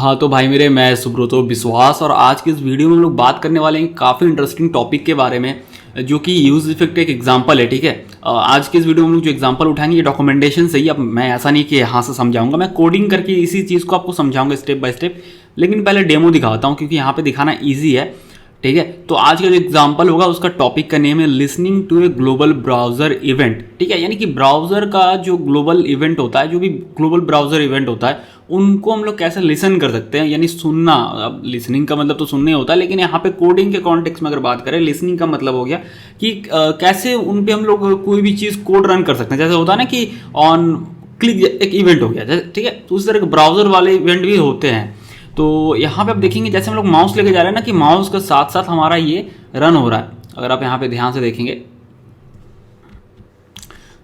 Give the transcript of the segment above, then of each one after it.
हाँ तो भाई मेरे, मैं सुब्रतो विश्वास और आज की इस वीडियो में हम लोग बात करने वाले हैं काफ़ी इंटरेस्टिंग टॉपिक के बारे में, जो कि यूज इफेक्ट एक एग्जांपल है। ठीक है, आज के इस वीडियो में हम लोग जो एग्जांपल उठाएंगे ये डॉक्यूमेंटेशन से ही। अब मैं ऐसा नहीं कि यहाँ से समझाऊंगा, मैं कोडिंग करके इसी चीज़ को आपको समझाऊंगा स्टेप बाय स्टेप, लेकिन पहले डेमो दिखाता हूँ क्योंकि यहाँ पे दिखाना ईजी है। ठीक है, तो आज का जो एग्जांपल होगा उसका टॉपिक का नेम है listening to a global browser event. ठीक है, यानी कि ब्राउजर का जो ग्लोबल इवेंट होता है, जो भी ग्लोबल ब्राउजर इवेंट होता है, उनको हम लोग कैसे लिसन कर सकते हैं, यानी सुनना। अब लिसनिंग का मतलब तो सुनने होता है, लेकिन यहाँ पे कोडिंग के कॉन्टेक्स्ट में अगर बात करें, लिसनिंग का मतलब हो गया कि कैसे उन पे हम लोग कोई भी चीज़ कोड रन कर सकते हैं। जैसे होता है ना कि ऑन क्लिक एक इवेंट हो गया, ठीक है, तो उस तरह के ब्राउजर वाले इवेंट भी होते हैं। तो यहाँ पे आप देखेंगे जैसे हम लोग माउस लेके जा रहे हैं ना, कि माउस के साथ साथ हमारा ये रन हो रहा है। अगर आप यहाँ पे ध्यान से देखेंगे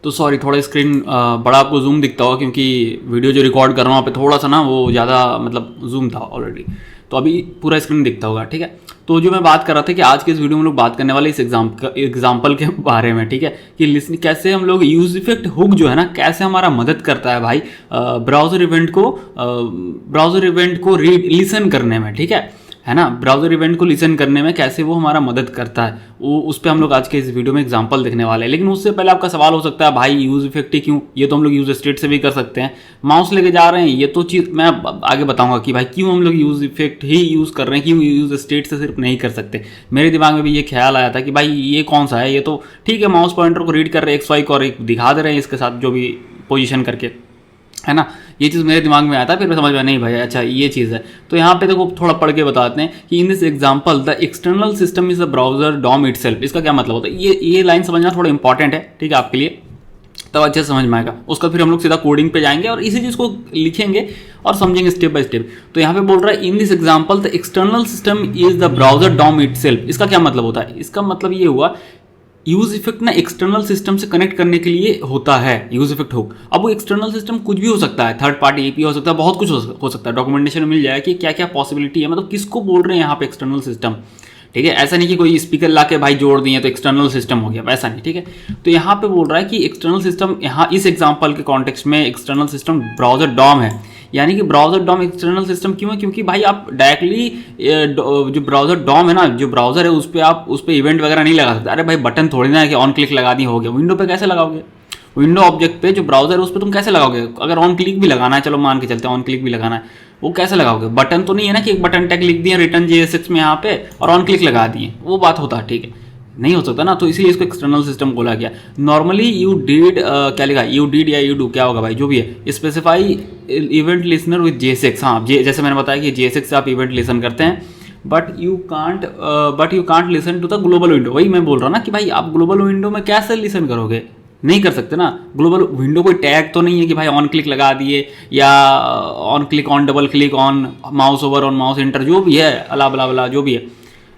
तो सॉरी, थोड़ा स्क्रीन बड़ा आपको जूम दिखता होगा क्योंकि वीडियो जो रिकॉर्ड कर रहा हूँ वहाँ पे थोड़ा सा ना वो ज़्यादा मतलब जूम था ऑलरेडी, तो अभी पूरा स्क्रीन दिखता होगा। ठीक है, तो जो मैं बात कर रहा था कि आज के इस वीडियो में लोग बात करने वाले इस एग्जाम्पल के बारे में। ठीक है, कि लिसनिंग कैसे हम लोग यूज इफेक्ट हुक जो है ना, कैसे हमारा मदद करता है भाई ब्राउजर इवेंट को लिसन करने में। ठीक है ना, ब्राउजर इवेंट को लिसन करने में कैसे वो हमारा मदद करता है, वो उस पर हम लोग आज के इस वीडियो में एग्जांपल देखने वाले हैं। लेकिन उससे पहले आपका सवाल हो सकता है भाई यूज इफेक्ट ही क्यों, ये तो हम लोग यूज स्टेट से भी कर सकते हैं, माउस लेके जा रहे हैं, ये तो चीज़ मैं आगे बताऊंगा कि भाई क्यों हम लोग यूज इफेक्ट ही यूज़ कर रहे हैं, क्यों यूज स्टेट से सिर्फ नहीं कर सकते। मेरे दिमाग में भी ये ख्याल आया था कि भाई ये कौन सा है, ये तो ठीक है माउस पॉइंटर को रीड कर रहे हैं, एक्स वाई को और एक दिखा दे रहे हैं इसके साथ जो भी पोजिशन करके, है ना। ये चीज़ मेरे दिमाग में आया था, फिर मैं समझ में नहीं भाई अच्छा ये चीज़ है। तो यहाँ पे देखो थोड़ा पढ़ के बताते हैं कि in this example the external system is the browser DOM itself. इसका क्या मतलब होता है, ये लाइन समझना थोड़ा इंपॉर्टेंट है, ठीक है, आपके लिए, तब अच्छे से समझ में आएगा। उसका फिर हम लोग सीधा कोडिंग पे जाएंगे और इसी चीज़ को लिखेंगे और समझेंगे स्टेप बाय स्टेप। तो यहाँ पे बोल रहा है in this example the external system is the browser DOM itself. इसका क्या मतलब होता है, इसका मतलब ये हुआ यूज इफेक्ट ना एक्सटर्नल सिस्टम से कनेक्ट करने के लिए होता है यूज इफेक्ट हुक। अब वो एक्सटर्नल सिस्टम कुछ भी हो सकता है, थर्ड पार्टी एपीआई हो सकता है, बहुत कुछ हो सकता है। डॉक्यूमेंटेशन में मिल जाएगा कि क्या क्या पॉसिबिलिटी है, मतलब किसको बोल रहे हैं यहाँ पे एक्सटर्नल सिस्टम। ठीक है, ऐसा नहीं कि कोई स्पीकर ला के भाई जोड़ दिए तो एक्सटर्नल सिस्टम हो गया, वैसा नहीं। ठीक है, तो यहाँ पे बोल रहा है कि एक्सटर्नल सिस्टम, यहाँ इस एग्जाम्पल के कॉन्टेक्स्ट में एक्सटर्नल सिस्टम ब्राउजर डॉम है। यानी कि ब्राउजर डॉम एक्सटर्नल सिस्टम क्यों है, क्योंकि भाई आप डायरेक्टली जो ब्राउजर डॉम है ना, जो ब्राउजर है उस पर आप उस पर इवेंट वगैरह नहीं लगा सकते। अरे भाई बटन थोड़ी ना है कि ऑन क्लिक लगा दिए हो गया। विंडो पे कैसे लगाओगे, विंडो ऑब्जेक्ट पे जो ब्राउजर है उस पर तुम कैसे लगाओगे। अगर ऑन क्लिक भी लगाना है, चलो मान के चलते हैं ऑन क्लिक भी लगाना है, वो कैसे लगाओगे। बटन तो नहीं है ना कि एक बटन टैग लिख दिया रिटर्न JS6 में यहाँ पे और ऑन क्लिक लगा दिए, वो बात होता है। ठीक है, नहीं हो सकता ना, तो इसीलिए इसको एक्सटर्नल सिस्टम बोला गया। नॉर्मली यू डिड क्या लिखा, यू डिड या यू डू, क्या होगा भाई जो भी है, specify event listener with JS6। हाँ, जैसे मैंने बताया कि JS6 से आप इवेंट लिसन करते हैं, but you can't listen to the global window. वही मैं बोल रहा हूँ ना कि भाई आप ग्लोबल विंडो में कैसे लिसन करोगे, नहीं कर सकते ना। ग्लोबल विंडो कोई टैग तो नहीं है कि भाई ऑन क्लिक लगा दिए या on click, on double click, on mouse over, on mouse enter, जो भी है अला बला बला जो भी है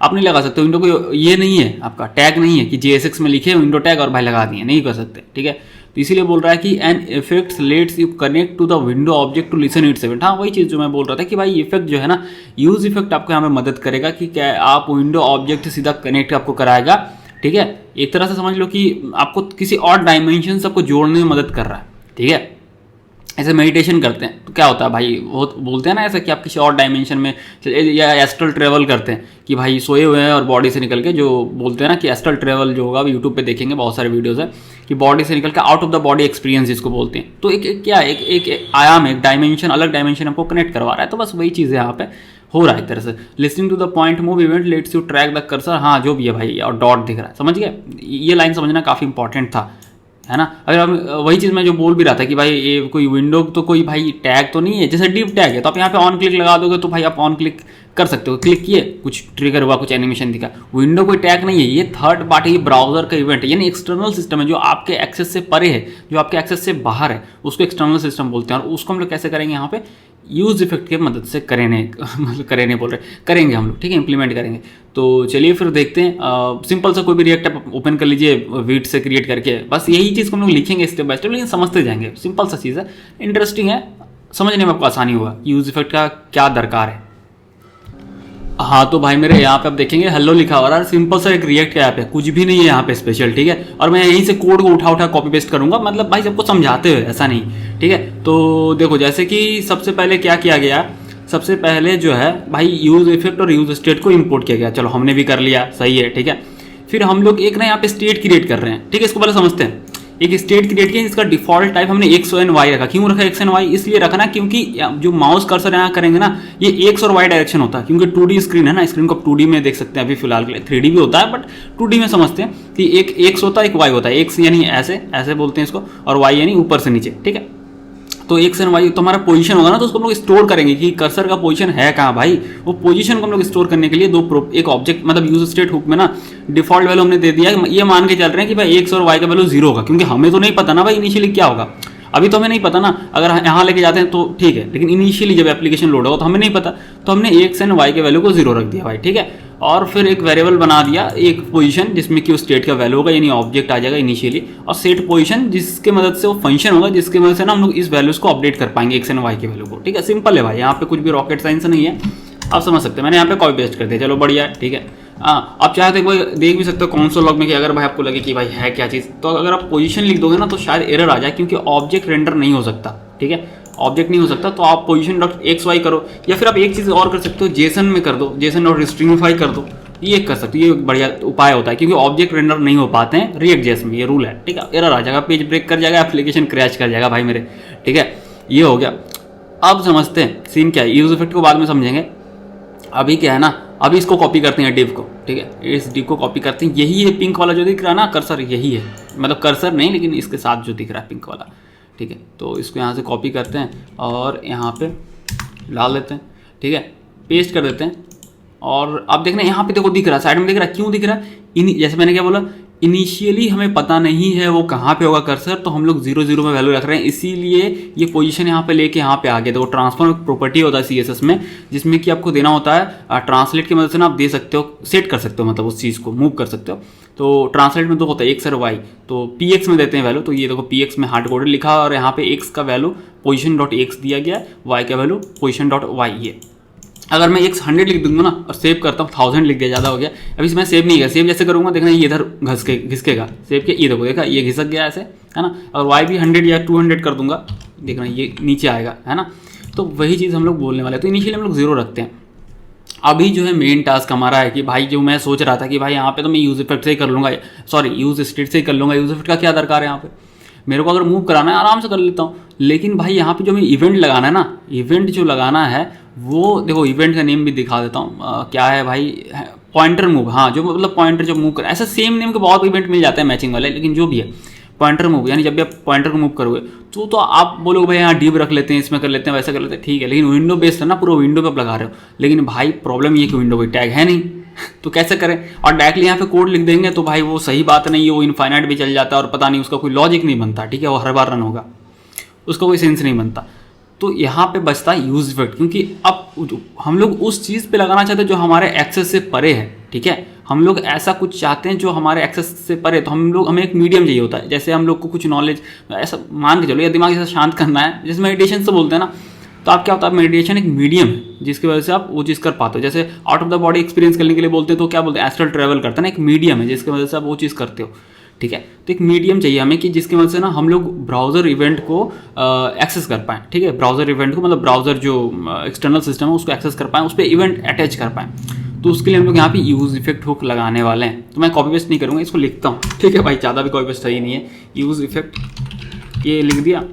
आप नहीं लगा सकते। विंडो को ये नहीं है, आपका टैग नहीं है कि JS6 में लिखे विंडो टैग और भाई लगा दिए, नहीं कर सकते। ठीक है, तो इसीलिए बोल रहा है कि an effects lets you connect to the window object to listen its event. हाँ, वही चीज़ जो मैं बोल रहा था कि भाई इफेक्ट जो है ना, यूज इफेक्ट आपको यहाँ पे मदद करेगा कि क्या आप विंडो ऑब्जेक्ट से सीधा कनेक्ट आपको कराएगा। ठीक है, एक तरह से समझ लो कि आपको किसी और डायमेंशन से आपको जोड़ने में मदद कर रहा है। ठीक है, ऐसे मेडिटेशन करते हैं तो क्या होता है भाई, वो बोलते हैं ना ऐसा कि आप किसी और डायमेंशन में, या एस्ट्रल ट्रेवल करते हैं कि भाई सोए हुए हैं और बॉडी से निकल के, जो बोलते हैं ना कि एस्ट्रल ट्रेवल जो होगा, यूट्यूब पे देखेंगे बहुत सारे वीडियोस है कि बॉडी से निकल के out of the body experience जिसको बोलते हैं। तो एक आयाम, एक डायमेंशन, अलग डायमेंशन आपको कनेक्ट करवा रहा है। तो बस वही चीज़ यहाँ पे हो रहा है एक तरह से। Listening to the point move event lets you track the cursor. हाँ, जो भी है भाई, और डॉट दिख रहा है, समझ गए, ये लाइन समझना काफ़ी इंपॉर्टेंट था, है ना। अगर आप वही चीज़ मैं जो बोल भी रहा था कि भाई ये कोई विंडो तो कोई भाई टैग तो नहीं है, जैसे डीप टैग है तो आप यहाँ पे ऑन क्लिक लगा दोगे तो भाई आप ऑन क्लिक कर सकते हो, क्लिक किए कुछ ट्रिगर हुआ, कुछ एनिमेशन दिखा। विंडो कोई टैग नहीं है, ये थर्ड पार्टी ब्राउजर का इवेंट है, यानी एक्सटर्नल सिस्टम है जो आपके एक्सेस से परे है, जो आपके एक्सेस से बाहर है, उसको एक्सटर्नल सिस्टम बोलते हैं। और उसको हम लोग कैसे करेंगे, यहाँ पे यूज इफेक्ट की मदद से करेंगे हम लोग। ठीक है, इंप्लीमेंट करेंगे। तो चलिए फिर देखते हैं। सिंपल सा कोई भी रिएक्ट आप ओपन कर लीजिए वीट से क्रिएट करके, बस यही चीज़ को हम लोग लिखेंगे स्टेप बाय स्टेप, लेकिन समझते जाएंगे। सिंपल सा चीज़ है, इंटरेस्टिंग है, समझने में आपको आसानी होगा यूज इफेक्ट का क्या दरकार है। हाँ तो भाई मेरे यहाँ पे आप देखेंगे हेलो लिखा हुआ है, सिंपल सा एक रिएक्ट का ऐप है, कुछ भी नहीं है यहाँ पे स्पेशल। ठीक है, और मैं यहीं से कोड को उठा कॉपी पेस्ट करूंगा, मतलब भाई सबको समझाते हुए, ऐसा नहीं। ठीक है, तो देखो जैसे कि सबसे पहले क्या किया गया, सबसे पहले जो है भाई यूज इफेक्ट और यूज स्टेट को इंपोर्ट किया गया। चलो हमने भी कर लिया, सही है, ठीक है। फिर हम लोग एक ना यहाँ पे स्टेट क्रिएट कर रहे हैं, ठीक है। इसको पहले समझते हैं। एक स्टेट क्रिएट किया जिसका डिफॉल्ट टाइप हमने एक्स एंड वाई रखा। क्यों रखा एक्स एंड वाई? इसलिए रखा ना क्योंकि जो माउस कर्सर यहाँ करेंगे ना ये एक्स और वाई डायरेक्शन होता है, क्योंकि 2D स्क्रीन है ना, स्क्रीन को आप 2D में देख सकते हैं अभी फिलहाल के लिए। 3D भी होता है बट 2D में समझते हैं कि एक एक्स होता है एक वाई होता है। एक्स यानी ऐसे ऐसे बोलते हैं इसको, और वाई यानी ऊपर से नीचे, ठीक है। तो एक्स एंड वाई तो हमारा पोजीशन होगा ना, तो उसको हम लोग स्टोर करेंगे कि कर्सर का पोजीशन है कहाँ भाई। वो पोजीशन को हम लोग स्टोर करने के लिए एक ऑब्जेक्ट मतलब यूज स्टेट हुक में ना डिफॉल्ट वैल्यू हमने दे दिया। ये मान के चल रहे हैं कि भाई एक्स और वाई का वैल्यू 0 होगा, क्योंकि हमें तो नहीं पता ना भाई इनिशियली क्या होगा। अभी तो हमें नहीं पता ना, अगर यहाँ लेके जाते हैं तो ठीक है, लेकिन इनिशियली जब एप्लीकेशन लोड होगा तो हमें नहीं पता, तो हमने एक्स एंड वाई के वैल्यू को 0 रख दिया भाई, ठीक है। और फिर एक वेरिएबल बना दिया एक पोजीशन जिसमें कि उस स्टेट का वैल्यू होगा, यानी ऑब्जेक्ट आ जाएगा इनिशियली, और सेट पोजीशन जिसके मदद से वो फंक्शन होगा जिसकी मदद से ना हम लोग इस वैल्यूज को अपडेट कर पाएंगे एक्स एंड वाई के वैल्यू को, ठीक है। सिंपल है भाई, यहाँ पे कुछ भी रॉकेट साइंस नहीं है, आप समझ सकते हैं। मैंने यहाँ पे कॉपी पेस्ट कर दिया, चलो बढ़िया है, ठीक है। आप चाहे तो एक बार देख भी सकते हो कंसोल लॉग में कि अगर भाई आपको लगे कि भाई है क्या चीज़, तो अगर आप पोजीशन लिख दोगे ना तो शायद एरर आ जाए, क्योंकि ऑब्जेक्ट रेंडर नहीं हो सकता, ठीक है। ऑब्जेक्ट नहीं हो सकता, तो आप पोजीशन डॉट एक्स वाई करो, या फिर आप एक चीज़ और कर सकते हो, जेसन में कर दो, जेसन डॉट स्ट्रिंगिफाई कर दो, ये कर सकते हो। ये बढ़िया उपाय होता है, क्योंकि ऑब्जेक्ट रेंडर नहीं हो पाते हैं रिएक्ट जेएस में, ये रूल है, ठीक है। एरर आ जाएगा, पेज ब्रेक कर जाएगा, एप्लीकेशन क्रैश कर जाएगा भाई मेरे, ठीक है। ये हो गया। अब समझते हैं सीन क्या है, यूज इफेक्ट को बाद में समझेंगे। अभी क्या है ना, अभी इसको कॉपी करते हैं डिव को, ठीक है। इस डिव को कॉपी करते हैं, यही है पिंक वाला जो दिख रहा है ना कर्सर, यही है, मतलब कर्सर नहीं लेकिन इसके साथ जो दिख रहा है पिंक वाला, ठीक है। तो इसको यहाँ से कॉपी करते हैं और यहाँ पे डाल देते हैं, ठीक है, पेस्ट कर देते हैं। और अब देखना यहाँ पे देखो दिख रहा है, साइड में दिख रहा है, क्यों दिख रहा है? जैसे मैंने क्या बोला, इनिशियली हमें पता नहीं है वो कहाँ पे होगा कर्सर, तो हम लोग 0 0 में वैल्यू रख रहे हैं, इसीलिए ये पोजीशन यहाँ पे लेके यहाँ पे आ गया। देखो ट्रांसफॉर्म एक प्रॉपर्टी होता है CSS में, जिसमें कि आपको देना होता है ट्रांसलेट की मदद से ना आप दे सकते हो, सेट कर सकते हो, मतलब उस चीज़ को मूव कर सकते हो। तो ट्रांसलेट में तो होता है एक्स और वाई, तो PX में देते हैं वैल्यू। तो ये देखो PX में हार्ड कोडेड लिखा और यहाँ पे एक्स का वैल्यू पोजिशन डॉट एक्स दिया गया, वाई का वैल्यू पोजिशन डॉट वाई। ये अगर मैं x 100 लिख दूंगा ना और सेव करता हूँ 1000 लिख दिया, ज़्यादा हो गया। अभी इसमें सेव नहीं किया, सेव जैसे करूँगा देखना ये इधर घिसकेगा, सेव के ये देखो, देखा ये घिसक गया ऐसे, है ना। और y भी 100 या 200 कर दूंगा, देखना ये नीचे आएगा, है ना। तो वही चीज़ हम लोग बोलने वाले हैं। तो इनिशियली हम लोग 0 रखते हैं। अभी जो है मेन टास्क हमारा है कि भाई जो मैं सोच रहा था कि भाई यहाँ पे तो मैं यूज इफेक्ट से ही कर लूँगा, सॉरी यूज स्टेट से ही कर लूँगा, यूज इफेक्ट का क्या दरकार है यहाँ पे, मेरे को अगर मूव कराना है आराम से कर लेता हूँ। लेकिन भाई यहाँ पे जो हमें इवेंट लगाना है ना, इवेंट जो लगाना है वो देखो, इवेंट का नेम भी दिखा देता हूँ क्या है भाई, पॉइंटर मूव। हाँ, जो मतलब पॉइंटर जो मूव कर, ऐसा सेम नेम के बहुत इवेंट मिल जाते हैं मैचिंग वाले, लेकिन जो भी है पॉइंटर मूव, यानी जब भी आप पॉइंटर को मूव करोगे तो आप बोलोगे भाई यहाँ डिव रख लेते हैं, इसमें कर लेते हैं, वैसा कर लेते हैं, ठीक है। लेकिन विंडो बेस्ड है ना, पूरा विंडो पे आप लगा रहे हो। लेकिन भाई प्रॉब्लम ये कि विंडो कोई टैग है नहीं तो कैसे करें, और डायरेक्टली यहाँ पे कोड लिख देंगे तो भाई वो सही बात नहीं है, वो इनफाइनाइट भी चल जाता है और पता नहीं उसका कोई लॉजिक नहीं बनता, ठीक है। वो हर बार रन होगा, उसका कोई सेंस नहीं बनता। तो यहाँ पे बचता है यूज इफेक्ट, क्योंकि अब हम लोग उस चीज़ पे लगाना चाहते हैं जो हमारे एक्सेस से परे है, ठीक है। हम लोग ऐसा कुछ चाहते हैं जो हमारे एक्सेस से परे, तो हमें एक मीडियम चाहिए होता है। जैसे हम लोग को कुछ नॉलेज ऐसा मान के चलो, या दिमाग ऐसा शांत करना है, जैसे मेडिटेशन से बोलते हैं ना, तो आप क्या होता है, मेडिटेशन एक मीडियम है जिसकी वजह से आप वो चीज़ कर पाते हो। जैसे out of the body experience करने के लिए बोलते हैं तो क्या बोलते हैं, एस्ट्रल ट्रैवल करते हैं ना, एक मीडियम है जिसकी वजह से आप वो चीज़ करते हो, ठीक है। तो एक मीडियम चाहिए हमें कि जिसकी वजह से ना हम लोग ब्राउज़र इवेंट को एक्सेस कर पाएँ, ठीक है। ब्राउज़र इवेंट को मतलब ब्राउज़र जो एक्सटर्नल सिस्टम है उसको एक्सेस कर पाएँ, उस पर इवेंट अटैच कर पाएँ। तो उसके लिए हम लोग यहाँ पे यूज इफेक्ट हुक लगाने वाले हैं। तो मैं कॉपी पेस्ट नहीं करूँगा, इसको लिखता हूँ, ठीक है भाई, ज़्यादा भी कॉपी पेस्ट सही नहीं है। यूज इफेक्ट ये लिख दिया।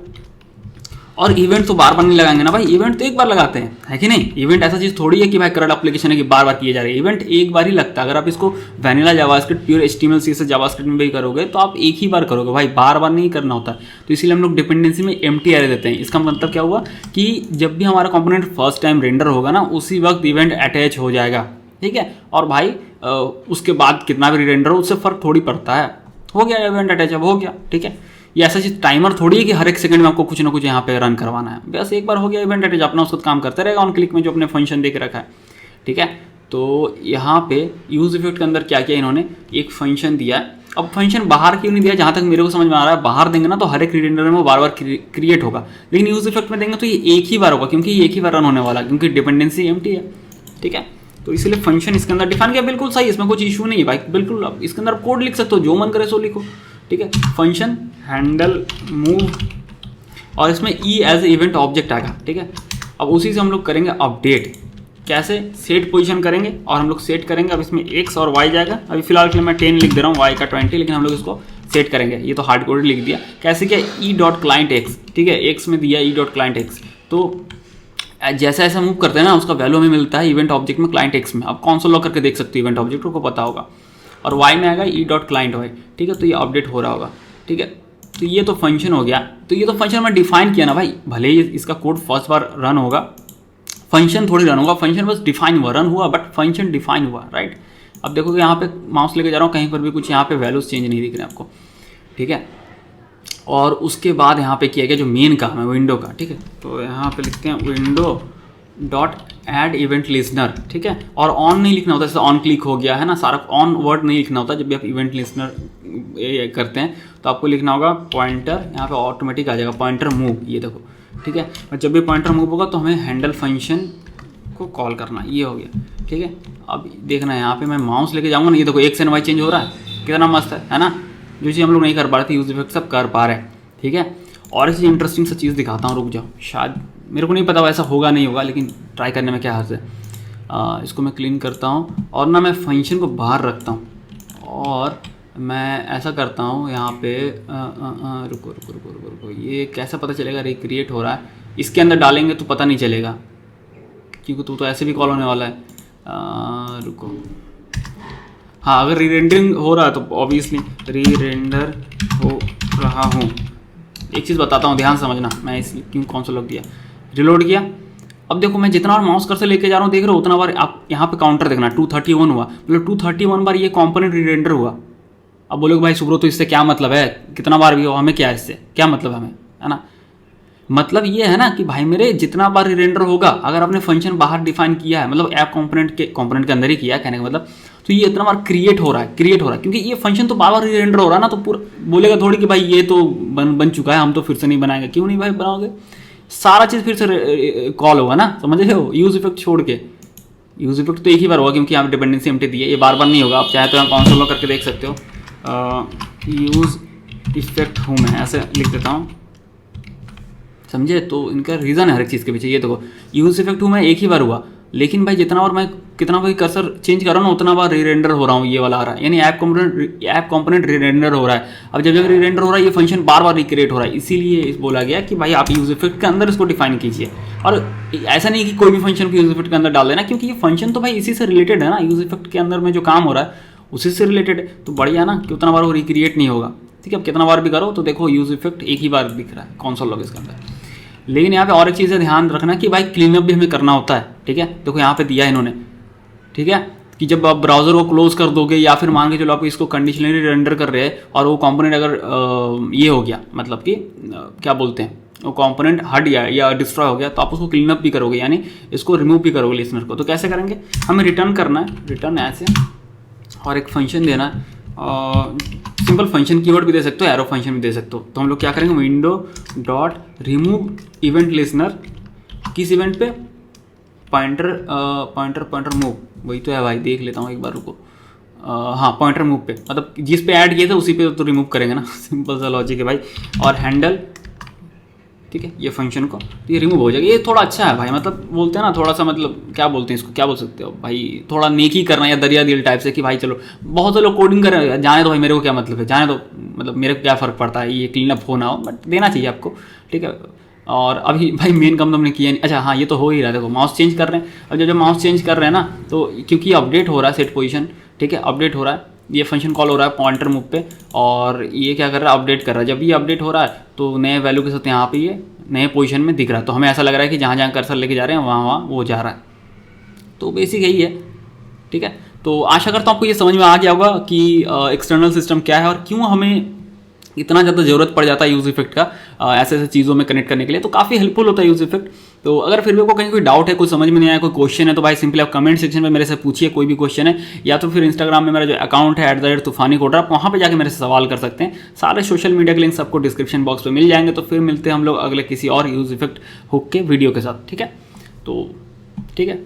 और इवेंट तो बार बार नहीं लगाएंगे ना भाई, इवेंट तो एक बार लगाते हैं, है कि नहीं। इवेंट ऐसा चीज़ थोड़ी है कि भाई करंट एप्लीकेशन है कि बार बार किए जा रहे हैं। इवेंट एक बार ही लगता है। अगर आप इसको vanilla JavaScript pure HTML CSS JavaScript में भी करोगे तो आप एक ही बार करोगे भाई, बार बार नहीं करना होता। तो इसीलिए हम लोग डिपेंडेंसी में एम्प्टी एरे देते हैं। इसका मतलब क्या हुआ कि जब भी हमारा कंपोनेंट फर्स्ट टाइम रेंडर होगा ना, उसी वक्त इवेंट अटैच हो जाएगा, ठीक है। और भाई उसके बाद कितना भी रेंडर हो उससे फर्क थोड़ी पड़ता है, हो गया इवेंट अटैच, अब हो गया, ठीक है। ये ऐसा चीज़ टाइमर थोड़ी है कि हर एक सेकंड में आपको कुछ ना कुछ यहाँ पे रन करवाना है, बस एक बार हो गया इवेंट अटैच, अपना उसका काम करते रहेगा ऑन क्लिक में जो अपने फंक्शन दे के रखा है, ठीक है। तो यहाँ पे यूज इफेक्ट के अंदर क्या किया इन्होंने, एक फंक्शन दिया। अब फंक्शन बाहर क्यों नहीं दिया, जहाँ तक मेरे को समझ में आ रहा है बाहर देंगे ना तो हर एक रेंडर में वो बार बार क्रिएट होगा, लेकिन यूज इफेक्ट में देंगे तो ये एक ही बार होगा, क्योंकि ये एक ही बार रन होने वाला, क्योंकि डिपेंडेंसी एम्प्टी है, ठीक है। तो इसलिए फंक्शन इसके अंदर डिफाइन किया, बिल्कुल सही, इसमें कुछ इशू नहीं है भाई, बिल्कुल। अब इसके अंदर कोड लिख सकते हो, जो मन करे सो लिखो, ठीक है। फंक्शन हैंडल मूव, और इसमें ई एज इवेंट ऑब्जेक्ट आएगा, ठीक है। अब उसी से हम लोग करेंगे अपडेट। कैसे? सेट पोजीशन करेंगे और हम लोग सेट करेंगे। अब इसमें x और y जाएगा। अभी फिलहाल के लिए मैं 10 लिख दे रहा हूँ, y का 20, लेकिन हम लोग इसको सेट करेंगे। ये तो हार्ड कोड लिख दिया। कैसे किया? e.clientx, ठीक है, x में दिया e.clientx। तो जैसा ऐसा मूव करते हैं ना, उसका वैल्यू हमें मिलता है इवेंट ऑब्जेक्ट में, क्लाइंट एक्स में। आप कौन लॉग करके देख सकते हो इवेंट ऑब्जेक्ट को, पता होगा। और y में आएगा e.clientY, ठीक है। तो ये अपडेट हो रहा होगा, ठीक है। तो ये तो फंक्शन हो गया। तो ये तो फंक्शन मैं डिफाइन किया ना भाई, भले ही इसका कोड फर्स्ट बार रन होगा, फंक्शन थोड़ी रन होगा, फंक्शन बस डिफाइन हुआ, रन हुआ बट फंक्शन डिफाइन हुआ, राइट। अब देखोगे यहाँ पे माउस लेके जा रहा हूँ, कहीं पर भी कुछ यहाँ पे वैल्यूज चेंज नहीं दिख रहे आपको, ठीक है। और उसके बाद यहाँ पे किया गया जो मेन काम है विंडो का, ठीक है। तो यहाँ पे लिखते हैं window dot add event listener, ठीक है। और ऑन नहीं लिखना होता, जैसे ऑन क्लिक हो गया है ना, सारा ऑन वर्ड नहीं लिखना होता। जब भी आप इवेंट लिसनर करते हैं तो आपको लिखना होगा पॉइंटर, यहाँ पे ऑटोमेटिक आ जाएगा पॉइंटर मूव, ये देखो, ठीक है। और जब भी पॉइंटर मूव होगा तो हमें हैंडल फंक्शन को कॉल करना, ये हो गया, ठीक है। अब देखना है यहाँ पे मैं माउस लेके जाऊँगा ना, ये देखो एक्स एंड वाई चेंज हो रहा है, कितना मस्त है ना। जो चीज़ हम लोग नहीं कर पा रहे थे, यूज इफेक्ट सब कर पा रहे हैं, ठीक है। और ऐसी इंटरेस्टिंग सा चीज़ दिखाता हूँ, रुक जाओ। शायद मेरे को नहीं पता वैसा होगा नहीं होगा, लेकिन ट्राई करने में क्या हर्ज है। इसको मैं क्लीन करता हूँ और ना मैं फंक्शन को बाहर रखता हूँ और मैं ऐसा करता हूँ यहाँ पे रुको रुको रुको रुको रुको, ये कैसा पता चलेगा रिक्रिएट हो रहा है? इसके अंदर डालेंगे तो पता नहीं चलेगा, क्योंकि तू तो ऐसे भी कॉल होने वाला है। रुको, हाँ, अगर रीरेंडरिंग हो रहा है तो ऑब्वियसली रीरेंडर हो रहा हूँ। एक चीज़ बताता हूँ, ध्यान समझना, मैं इस क्यों कौन सा लग दिया। रिलोड किया, अब देखो मैं जितना बार माउस कर्सर लेके जा रहा हूँ, देख रहे हो, उतना बार आप यहाँ पे काउंटर देखना, 231 हुआ, मतलब 231 बार ये कॉम्पोनेंट रीरेंडर हुआ। अब बोलोगे भाई सुब्रो तो इससे क्या मतलब है, कितना बार भी हो, हमें क्या, इससे क्या मतलब है हमें, है ना। मतलब ये है ना कि भाई मेरे जितना बार रिरेंडर होगा, अगर आपने फंक्शन बाहर डिफाइन किया है, मतलब ऐप कंपोनेंट के अंदर ही किया है, कहने का मतलब, तो ये इतना बार क्रिएट हो रहा है, क्योंकि ये फंक्शन तो बार बार रिरेंडर हो रहा है ना। तो पूरा बोलेगा थोड़ी कि भाई ये तो बन चुका है, हम तो फिर से नहीं बनाएंगे। क्यों नहीं भाई बनाओगे, सारा चीज़ फिर से कॉल होगा ना, समझ रहे हो। यूज इफेक्ट छोड़ के, यूज इफेक्ट तो एक ही बार होगा क्योंकि यहाँ पे डिपेंडेंसी एम्प्टी दी है, ये बार बार नहीं होगा। आप चाहे तो यहाँ कॉन्सोल लॉग करके देख सकते हो। यूज इफेक्ट हूँ मैं, ऐसे लिख देता हूँ, समझे। तो इनका रीज़न है हर एक चीज़ के पीछे। ये देखो यूज इफेक्ट हूँ मैं, एक ही बार हुआ, लेकिन भाई जितना बार मैं कितना बार कर्सर चेंज कर रहा हूँ ना, उतना बार रीरेंडर हो रहा हूँ, ये वाला आ रहा है, यानी ऐप कंपोनेंट रीरेंडर हो रहा है। अब जब जब रीरेंडर हो रहा है, ये फंक्शन बार बार रिक्रिएट हो रहा है, इसीलिए बोला गया कि भाई आप यूज इफेक्ट के अंदर इसको डिफाइन कीजिए। और ऐसा नहीं कि कोई भी फंक्शन को यूज इफेक्ट के अंदर डाल देना, क्योंकि ये फंक्शन तो भाई इसी से रिलेटेड है ना, यूज इफेक्ट के अंदर में जो काम हो रहा है उसी से रिलेटेड है। तो बढ़िया ना कि उतना बार वो रिक्रिएट नहीं होगा, ठीक है। अब कितना बार भी करो तो देखो यूज इफेक्ट एक ही बार दिख रहा है कॉन्सोल लॉग इसके अंदर। लेकिन यहाँ पे और एक चीज़ है, ध्यान रखना कि भाई क्लीनअप भी हमें करना होता है, ठीक है। देखो यहाँ पे दिया है इन्होंने, ठीक है, कि जब आप ब्राउजर को क्लोज कर दोगे या फिर मान के चलो आप इसको कंडीशनली रेंडर कर रहे हैं और वो कंपोनेंट अगर ये हो गया, मतलब कि क्या बोलते हैं, वो कंपोनेंट हट गया या डिस्ट्रॉय हो गया, तो आप उसको क्लीनअप भी करोगे, यानी इसको रिमूव भी करोगे लिसनर को। तो कैसे करेंगे, हमें रिटर्न करना है, रिटर्न ऐसे, और एक फंक्शन देना है, सिंपल फंक्शन कीवर्ड भी दे सकते हो, एरो फंक्शन भी दे सकते हो। तो हम लोग क्या करेंगे, window dot remove event listener, किस इवेंट पे, पॉइंटर मूव, वही तो है भाई, देख लेता हूँ एक बार, रुको। हाँ, पॉइंटर मूव पे, मतलब जिस पे ऐड किए थे उसी पे तो रिमूव करेंगे ना, सिंपल सा लॉजिक है भाई। और हैंडल, ठीक है, ये फंक्शन को, तो ये रिमूव हो जाएगा। ये थोड़ा अच्छा है भाई, मतलब बोलते हैं ना थोड़ा सा, मतलब क्या बोलते हैं इसको, क्या बोल सकते हो भाई, थोड़ा नेकी करना या दरिया दिल टाइप से, कि भाई चलो बहुत से लोग कोडिंग करें, जाने दो भाई, मेरे को क्या मतलब है, जाने दो, मतलब मेरे को क्या फ़र्क पड़ता है, ये क्लीन अप हो ना हो, बट देना चाहिए आपको, ठीक है। और अभी भाई मेन काम तो हमने किया नहीं। अच्छा हाँ, ये तो हो ही रहा है, देखो माउस चेंज कर रहे हैं। अब जब माउस चेंज कर रहे हैं ना, तो क्योंकि अपडेट हो रहा है सेट पोजीशन, ठीक है, अपडेट हो रहा है, ये फंक्शन कॉल हो रहा है पॉइंटर मूव पे, और ये क्या कर रहा है, अपडेट कर रहा है। जब ये अपडेट हो रहा है तो नए वैल्यू के साथ यहाँ पे ये नए पोजीशन में दिख रहा है, तो हमें ऐसा लग रहा है कि जहाँ जहाँ कर्सर लेके जा रहे हैं वहाँ वो जा रहा है। तो बेसिक यही है, ठीक है। तो आशा करता हूँ आपको ये समझ में आ गया होगा कि एक्सटर्नल सिस्टम क्या है और क्यों हमें इतना ज़्यादा ज़रूरत पड़ जाता है यूज इफेक्ट का ऐसे ऐसे चीज़ों में कनेक्ट करने के लिए। तो काफ़ी हेल्पफुल होता है यूज इफेक्ट। तो अगर फिर भी आपको कहीं कोई डाउट है, कोई समझ में नहीं आया, कोई क्वेश्चन है, तो भाई सिंपली आप कमेंट सेक्शन में मेरे से पूछिए, कोई भी क्वेश्चन है, या तो फिर इंस्टाग्राम में मेरा जो अकाउंट है @तूफानी कोडर, आप वहाँ पे जाके मेरे से सवाल कर सकते हैं। सारे सोशल मीडिया के लिंक्स आपको डिस्क्रिप्शन बॉक्स में मिल जाएंगे। तो फिर मिलते हैं हम लोग अगले किसी और यूज इफेक्ट हुक के वीडियो के साथ, ठीक है। तो ठीक है।